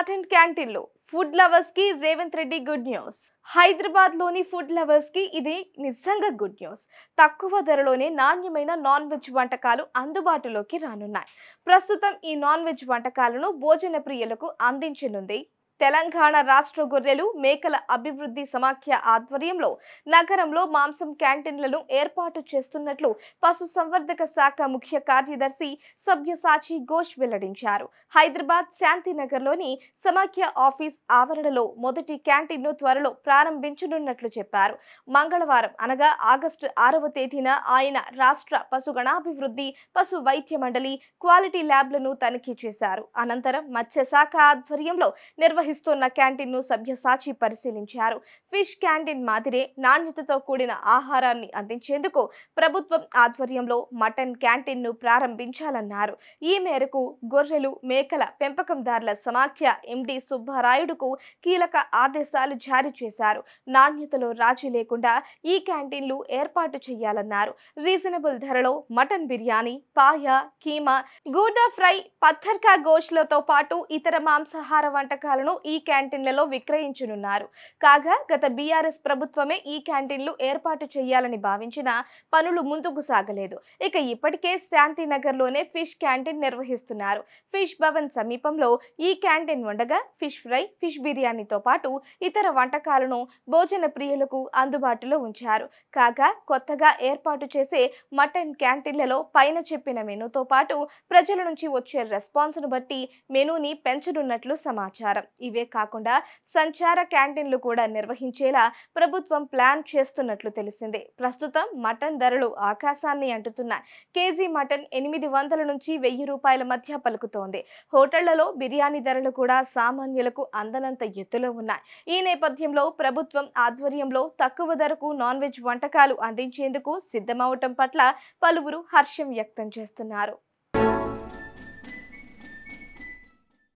Mutton క్యాంటీన్లు food lovers కి Revanth Reddy good news. Hyderabad లోని ఫుడ్ లవర్స్ కి ఇది నిజంగా గుడ్ న్యూస్. తక్కువ ధరలోనే నాణ్యమైన నాన్ వెజ్ వంటకాలు అందుబాటులోకి రానున్నాయి. ప్రస్తుతం ఈ నాన్ వెజ్ వంటకాలను భోజన ప్రియులకు అందించనుంది తెలంగాణ రాష్ట్ర గొర్రెలు మేకల అభివృద్ధి సమాఖ్య ఆధ్వర్యంలో నగరంలో మాంసం క్యాంటీన్లను ఏర్పాటు చేస్తున్నట్లు పశుసంవర్ధక శాఖ ముఖ్య కార్యదర్శి సభ్యసాచి ఘోష్ వెల్లడించారు. హైదరాబాద్ శాంతినగర్లోని సమాఖ్య ఆఫీస్ ఆవరణలో మొదటి క్యాంటీన్ను త్వరలో ప్రారంభించనున్నట్లు చెప్పారు. మంగళవారం అనగా ఆగస్టు 6వ తేదీన ఆయన రాష్ట్ర పశుగణాభివృద్ధి పశు వైద్య మండలి క్వాలిటీ ల్యాబ్లను తనిఖీ చేశారు. అనంతరం మత్స్యశాఖ ఆధ్వర్యంలో నిర్వహిస్తున్న క్యాంటీన్ ను సభ్యసాచి పరిశీలించారు. ఫిష్ క్యాంటీన్ మాదిరే నాణ్యతతో కూడిన ఆహారాన్ని అందించేందుకు ప్రభుత్వం ఆధ్వర్యంలో మటన్ క్యాంటీన్ ను ప్రారంభించాలన్నారు. ఈ మేరకు గొర్రెలు మేకల పెంపకందారుల సమాఖ్య ఎండి సుబ్బారాయుడుకు కీలక ఆదేశాలు జారీ చేశారు. నాణ్యతలో రాజీ లేకుండా ఈ క్యాంటీన్లు ఏర్పాటు చేయాలన్నారు. రీజనబుల్ ధరలో మటన్ బిర్యానీ, పాయ, కీమా, గూడా ఫ్రై, పత్తర్కా గోష్లతో పాటు ఇతర మాంసాహార వంటకాలను ఈ క్యాంటీన్లలో విక్రయించనున్నారు. కాగా గత బీఆర్ఎస్ ప్రభుత్వమే ఈ క్యాంటీన్లు ఏర్పాటు చేయాలని భావించిన పనులు ముందుకు సాగలేదు. ఇక ఇప్పటికే శాంతినగర్ లోనే ఫిష్ క్యాంటీన్ నిర్వహిస్తున్నారు. ఫిష్ భవన్ సమీపంలో ఈ క్యాంటీన్ ఉండగా ఫిష్ ఫ్రై, ఫిష్ బిర్యానీతో పాటు ఇతర వంటకాలను భోజన ప్రియులకు అందుబాటులో ఉంచారు. కాగా కొత్తగా ఏర్పాటు చేసే మటన్ క్యాంటీన్లలో పైన చెప్పిన మెనూతో పాటు ప్రజల నుంచి వచ్చే రెస్పాన్స్ ను బట్టి మెనూని పెంచనున్నట్లు సమాచారం. ఇవే కాకుండా సంచార క్యాంటీన్లు కూడా నిర్వహించేలా ప్రభుత్వం ప్లాన్ చేస్తున్నట్లు తెలిసిందే. ప్రస్తుతం మటన్ ధరలు ఆకాశాన్ని అంటుతున్నాయి. కేజీ మటన్ 800 నుంచి 1000 రూపాయల మధ్య పలుకుతోంది. హోటళ్లలో బిర్యానీ ధరలు కూడా సామాన్యులకు అందనంత ఎత్తులో ఉన్నాయి. ఈ నేపథ్యంలో ప్రభుత్వం ఆధ్వర్యంలో తక్కువ ధరకు నాన్ వెజ్ వంటకాలు అందించేందుకు సిద్ధమవటం పట్ల పలువురు హర్షం వ్యక్తం చేస్తున్నారు.